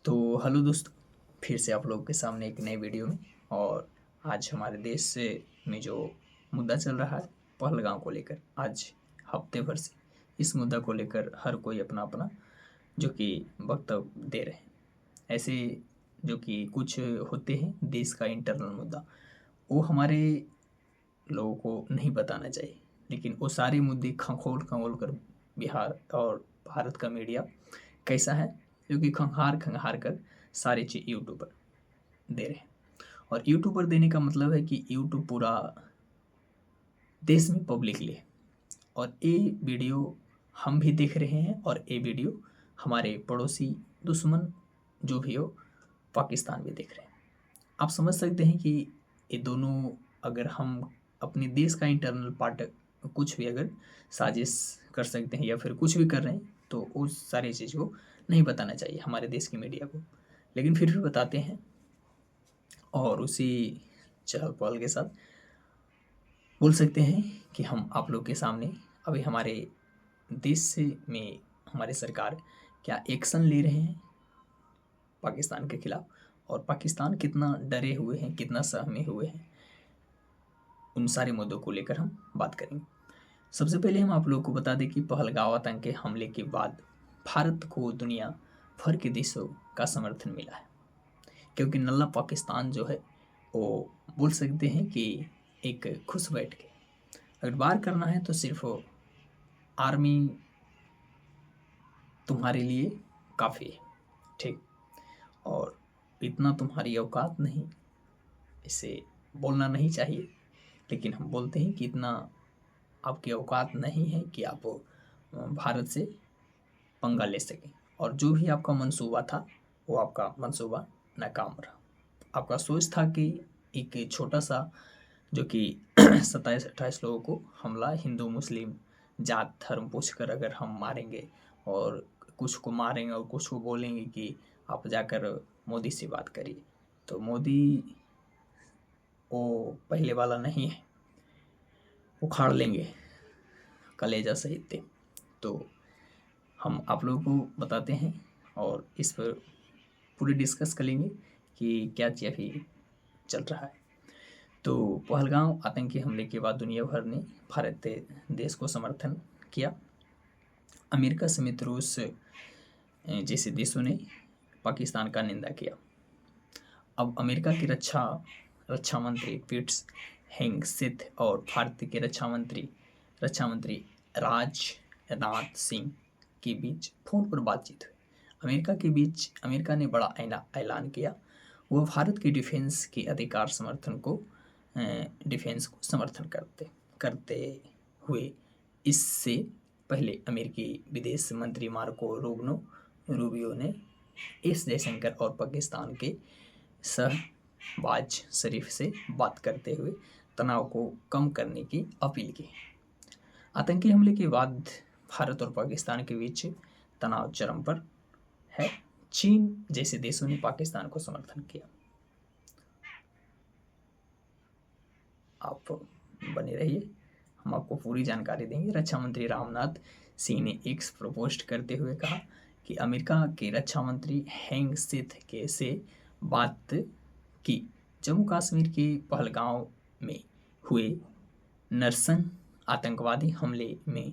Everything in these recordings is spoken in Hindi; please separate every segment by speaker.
Speaker 1: तो हेलो दोस्तों, फिर से आप लोगों के सामने एक नए वीडियो में। और आज हमारे देश से में जो मुद्दा चल रहा है पहलगाम को लेकर, आज हफ्ते भर से इस मुद्दा को लेकर हर कोई अपना अपना जो कि वक्तव्य दे रहे हैं। ऐसे जो कि कुछ होते हैं देश का इंटरनल मुद्दा, वो हमारे लोगों को नहीं बताना चाहिए, लेकिन वो सारे मुद्दे खंगोल खंगोल कर बिहार और भारत का मीडिया कैसा है, जो कि खंगार खंगार कर सारी चीज़ यूट्यूब पर दे रहे हैं। और यूट्यूब पर देने का मतलब है कि यूट्यूब पूरा देश में पब्लिकली है, और ये वीडियो हम भी देख रहे हैं, और ये वीडियो हमारे पड़ोसी दुश्मन जो भी हो पाकिस्तान भी देख रहे हैं। आप समझ सकते हैं कि ये दोनों, अगर हम अपने देश का इंटरनल पार्ट कुछ भी अगर साजिश कर सकते हैं या फिर कुछ भी कर रहे हैं, तो उस सारी चीज़ को नहीं बताना चाहिए हमारे देश की मीडिया को, लेकिन फिर भी बताते हैं। और उसी चहल पहल के साथ बोल सकते हैं कि हम आप लोग के सामने अभी हमारे देश से में हमारी सरकार क्या एक्शन ले रहे हैं पाकिस्तान के खिलाफ, और पाकिस्तान कितना डरे हुए हैं, कितना सहमे हुए हैं, उन सारे मुद्दों को लेकर हम बात करेंगे। सबसे पहले हम आप लोगों को बता दें कि पहलगाम आतंक के हमले के बाद भारत को दुनिया भर के देशों का समर्थन मिला है, क्योंकि नल्ला पाकिस्तान जो है वो बोल सकते हैं कि एक खुश बैठ के अगर वार करना है तो सिर्फ आर्मी तुम्हारे लिए काफ़ी है, ठीक। और इतना तुम्हारी औकात नहीं, इसे बोलना नहीं चाहिए, लेकिन हम बोलते हैं कि इतना आपकी औकात नहीं है कि आप भारत से पंगा ले सकें। और जो भी आपका मंसूबा था वो आपका मंसूबा नाकाम रहा। आपका सोच था कि एक छोटा सा जो कि 27-28 लोगों को हमला हिंदू मुस्लिम जात धर्म पूछकर अगर हम मारेंगे, और कुछ को मारेंगे और कुछ को बोलेंगे कि आप जाकर मोदी से बात करिए, तो मोदी वो पहले वाला नहीं है, उखाड़ लेंगे कलेजा सहित थे। तो हम आप लोगों को बताते हैं और इस पर पूरी डिस्कस करेंगे कि क्या चीज़ अभी चल रहा है। तो पहलगाम आतंकी हमले के बाद दुनिया भर ने भारत देश को समर्थन किया। अमेरिका समेत रूस जैसे देशों ने पाकिस्तान का निंदा किया। अब अमेरिका की रक्षा मंत्री पीट्स हेंगसेथ और भारत के रक्षा मंत्री राजनाथ सिंह के बीच फ़ोन पर बातचीत हुई। अमेरिका ने बड़ा ऐलान किया। वो भारत की डिफेंस को समर्थन करते करते हुए इससे पहले अमेरिकी विदेश मंत्री मार्को रूबियो ने एस जयशंकर और पाकिस्तान के शहबाज शरीफ से बात करते हुए तनाव को कम करने की अपील की। आतंकी हमले के बाद भारत और पाकिस्तान के बीच तनाव चरम पर है। चीन जैसे देशों ने पाकिस्तान को समर्थन किया। आप बने रहिए, हम आपको पूरी जानकारी देंगे। रक्षा मंत्री राजनाथ सिंह ने एक्स पोस्ट करते हुए कहा कि अमेरिका के रक्षा मंत्री हैंग सेथ के से बात की। जम्मू कश्मीर के पहलगांव में हुए नरसंग आतंकवादी हमले में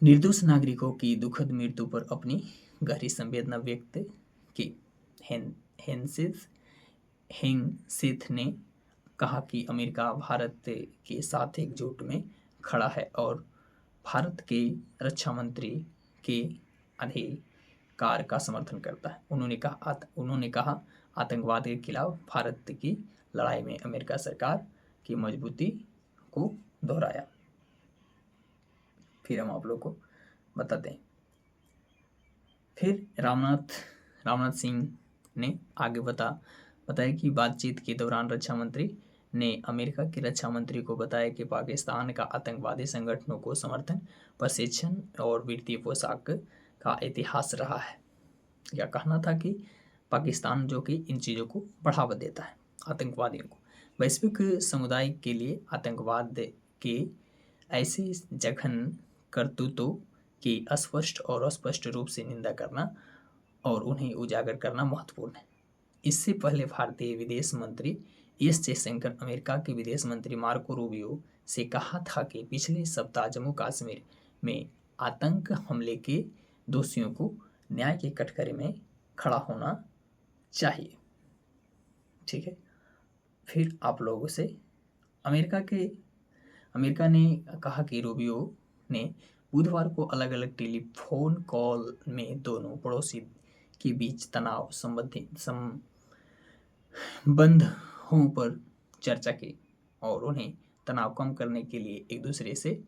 Speaker 1: निर्दोष नागरिकों की दुखद मृत्यु पर अपनी गहरी संवेदना व्यक्त की। हेंगसेथ ने कहा कि अमेरिका भारत के साथ एकजुट में खड़ा है और भारत के रक्षा मंत्री के अधिकार का समर्थन करता है। उन्होंने कहा आतंकवाद के खिलाफ भारत की लड़ाई में अमेरिका सरकार की मजबूती को दोहराया। फिर हम आप लोग को बताते हैं। फिर राजनाथ सिंह ने आगे बताया कि बातचीत के दौरान रक्षा मंत्री ने अमेरिका के रक्षा मंत्री को बताया कि पाकिस्तान का आतंकवादी संगठनों को समर्थन, प्रशिक्षण और वित्तीय पोशाक का इतिहास रहा है। यह कहना था कि पाकिस्तान जो कि इन चीज़ों को बढ़ावा देता है, आतंकवादियों को। वैश्विक समुदाय के लिए आतंकवाद के ऐसे जघन्य करतूतों की स्पष्ट और अस्पष्ट रूप से निंदा करना और उन्हें उजागर करना महत्वपूर्ण है। इससे पहले भारतीय विदेश मंत्री एस जयशंकर अमेरिका के विदेश मंत्री मार्को रूबियो से कहा था कि पिछले सप्ताह जम्मू कश्मीर में आतंक हमले के दोषियों को न्याय के कटघरे में खड़ा होना चाहिए। ठीक है, फिर आप लोगों से अमेरिका ने कहा कि रूबियो ने बुधवार को अलग अलग टेलीफोन कॉल में दोनों पड़ोसी के बीच तनाव संबंधों पर चर्चा की और उन्हें तनाव कम करने के लिए एक दूसरे से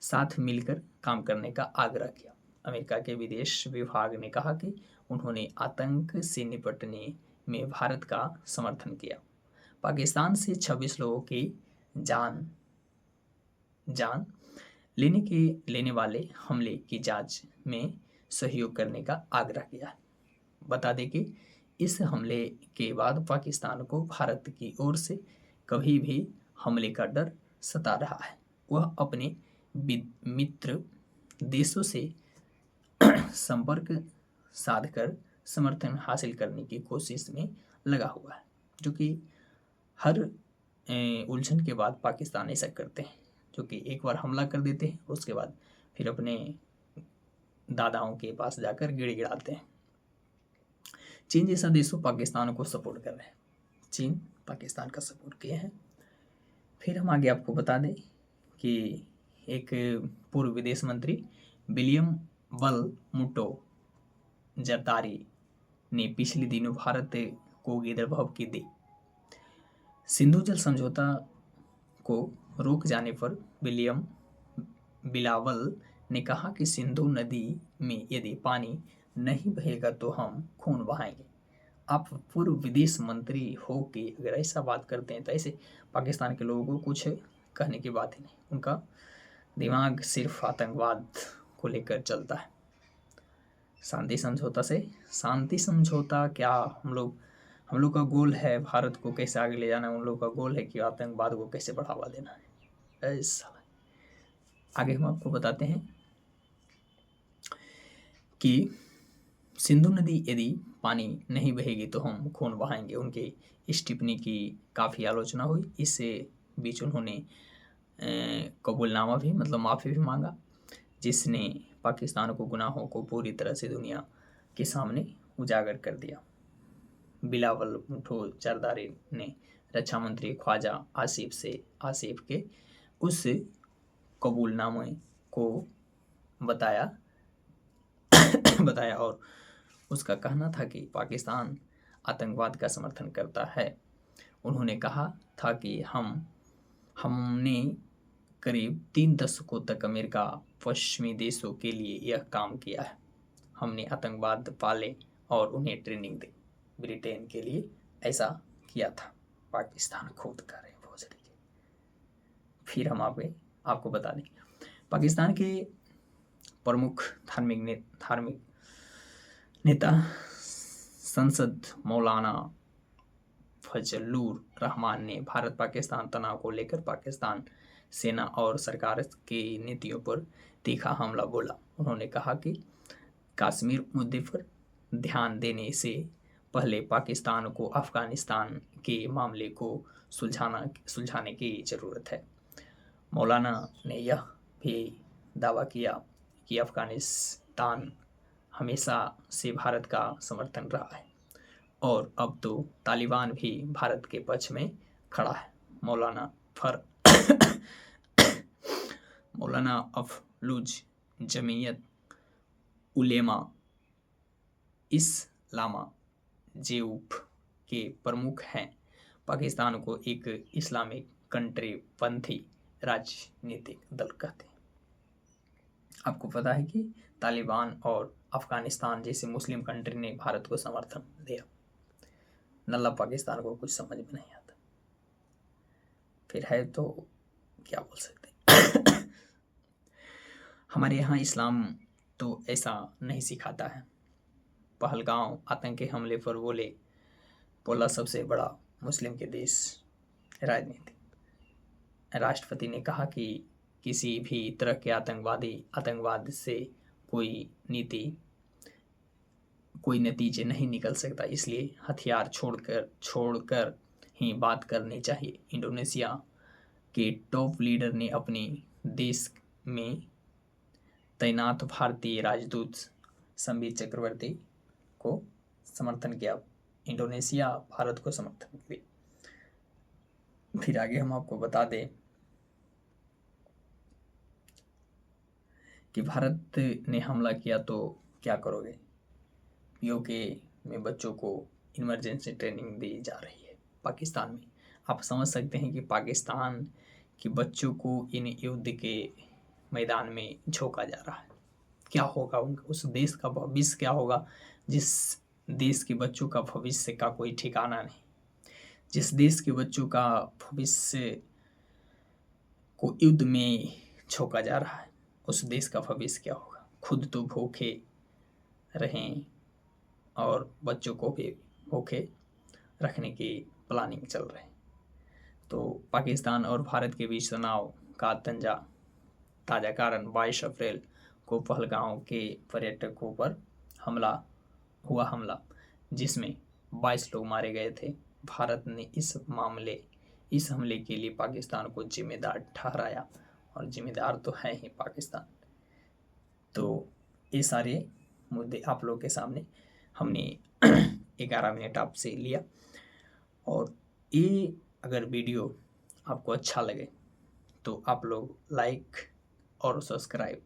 Speaker 1: साथ मिलकर काम करने का आग्रह किया। अमेरिका के विदेश विभाग ने कहा कि उन्होंने आतंक से निपटने में भारत का समर्थन किया। पाकिस्तान से 26 लोगों की जान लेने वाले हमले की जांच में सहयोग करने का आग्रह किया। बता दें कि इस हमले के बाद पाकिस्तान को भारत की ओर से कभी भी हमले का डर सता रहा है। वह अपने मित्र देशों से संपर्क साधकर समर्थन हासिल करने की कोशिश में लगा हुआ है, जो कि हर उलझन के बाद पाकिस्तान ऐसा करते हैं, जो कि एक बार हमला कर देते हैं उसके बाद फिर अपने दादाओं के पास जाकर गिड़गिड़ाते हैं। चीन जैसा देशों पाकिस्तान को सपोर्ट कर रहे हैं, चीन पाकिस्तान का सपोर्ट किए हैं। फिर हम आगे आपको बता दें कि एक पूर्व विदेश मंत्री विलियम बलमुटो जरदारी ने पिछले दिनों भारत को गिरफ्तार की दी। सिंधु जल समझौता को रोक जाने पर विलियम बिलावल ने कहा कि सिंधु नदी में यदि पानी नहीं बहेगा तो हम खून बहाएंगे। आप पूर्व विदेश मंत्री हो कि अगर ऐसा बात करते हैं तो ऐसे पाकिस्तान के लोगों को कुछ कहने की बात ही नहीं, उनका दिमाग सिर्फ आतंकवाद को लेकर चलता है। शांति समझौता क्या हम लोग का गोल है भारत को कैसे आगे ले जाना है, उन लोग का गोल है कि आतंकवाद को कैसे बढ़ावा देना है। ऐसा आगे हम आपको बताते हैं कि सिंधु नदी यदि पानी नहीं बहेगी तो हम खून बहाएंगे। उनके इस टिप्पणी की काफ़ी आलोचना हुई। इससे बीच उन्होंने कबूलनामा भी मतलब माफ़ी भी मांगा, जिसने पाकिस्तान को गुनाहों को पूरी तरह से दुनिया के सामने उजागर कर दिया। बिलावल भुट्टो जरदारी ने रक्षा मंत्री ख्वाजा आसिफ के उस कबूलनामे को बताया और उसका कहना था कि पाकिस्तान आतंकवाद का समर्थन करता है। उन्होंने कहा था कि हमने करीब 3 दशकों तक अमेरिका पश्चिमी देशों के लिए यह काम किया है। हमने आतंकवाद पाले और उन्हें ट्रेनिंग दी। ब्रिटेन के लिए ऐसा किया था। पाकिस्तान खुद करे भोसड़ी के। फिर हम आपको बता दें, पाकिस्तान के प्रमुख धार्मिक नेता संसद मौलाना फजलुर रहमान ने भारत पाकिस्तान तनाव को लेकर पाकिस्तान सेना और सरकार की नीतियों पर तीखा हमला बोला। उन्होंने कहा कि कश्मीर मुद्दे पर ध्यान देने से पहले पाकिस्तान को अफगानिस्तान के मामले को सुलझाने की ज़रूरत है। मौलाना ने यह भी दावा किया कि अफगानिस्तान हमेशा से भारत का समर्थन रहा है और अब तो तालिबान भी भारत के पक्ष में खड़ा है। मौलाना अफलूज जमीयत उलेमा इस्लामा जेऊफ के प्रमुख हैं। पाकिस्तान को एक इस्लामिक कंट्री पंथी राजनीतिक दल कहते हैं। आपको पता है कि तालिबान और अफगानिस्तान जैसे मुस्लिम कंट्री ने भारत को समर्थन दिया। नल्ला पाकिस्तान को कुछ समझ में नहीं आता। फिर है तो क्या बोल सकते हैं। हमारे यहाँ इस्लाम तो ऐसा नहीं सिखाता है। पहलगांव आतंकी हमले पर बोला सबसे बड़ा मुस्लिम के देश राजनीति। राष्ट्रपति ने कहा कि किसी भी तरह के आतंकवाद से कोई कोई नतीजे नहीं निकल सकता, इसलिए हथियार छोड़कर ही बात करनी चाहिए। इंडोनेशिया के टॉप लीडर ने अपने देश में तैनात भारतीय राजदूत संबित चक्रवर्ती को समर्थन किया। इंडोनेशिया भारत को समर्थन किया। फिर आगे हम आपको बता दें कि भारत ने हमला किया तो क्या करोगे। पीओके में बच्चों को इमरजेंसी ट्रेनिंग दी जा रही है पाकिस्तान में। आप समझ सकते हैं कि पाकिस्तान के बच्चों को इन युद्ध के मैदान में झोंका जा रहा है। क्या होगा उनका, उस देश का भविष्य क्या होगा, जिस देश के बच्चों का भविष्य का कोई ठिकाना नहीं, जिस देश के बच्चों का भविष्य को युद्ध में झोंका जा रहा है, उस देश का भविष्य क्या होगा। खुद तो भूखे रहें और बच्चों को भी भूखे रखने की प्लानिंग चल रही है। तो पाकिस्तान और भारत के बीच तनाव का ताज़ा कारण 22 अप्रैल को पहलगांव के पर्यटकों पर हमला जिसमें 22 लोग मारे गए थे। भारत ने इस हमले के लिए पाकिस्तान को जिम्मेदार ठहराया, और जिम्मेदार तो है ही पाकिस्तान। तो ये सारे मुद्दे आप लोग के सामने हमने 11 मिनट आपसे लिया, और ये अगर वीडियो आपको अच्छा लगे तो आप लोग लाइक और सब्सक्राइब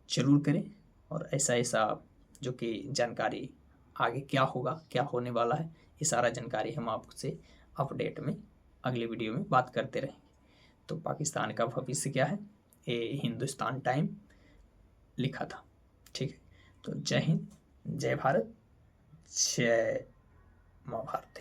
Speaker 1: जरूर करें। और ऐसा जो कि जानकारी आगे क्या होगा, क्या होने वाला है, ये सारा जानकारी हम आपसे अपडेट में अगले वीडियो में बात करते रहेंगे। तो पाकिस्तान का भविष्य क्या है, ये हिंदुस्तान टाइम लिखा था। ठीक है, तो जय हिंद, जय भारत, जय माँ भारती।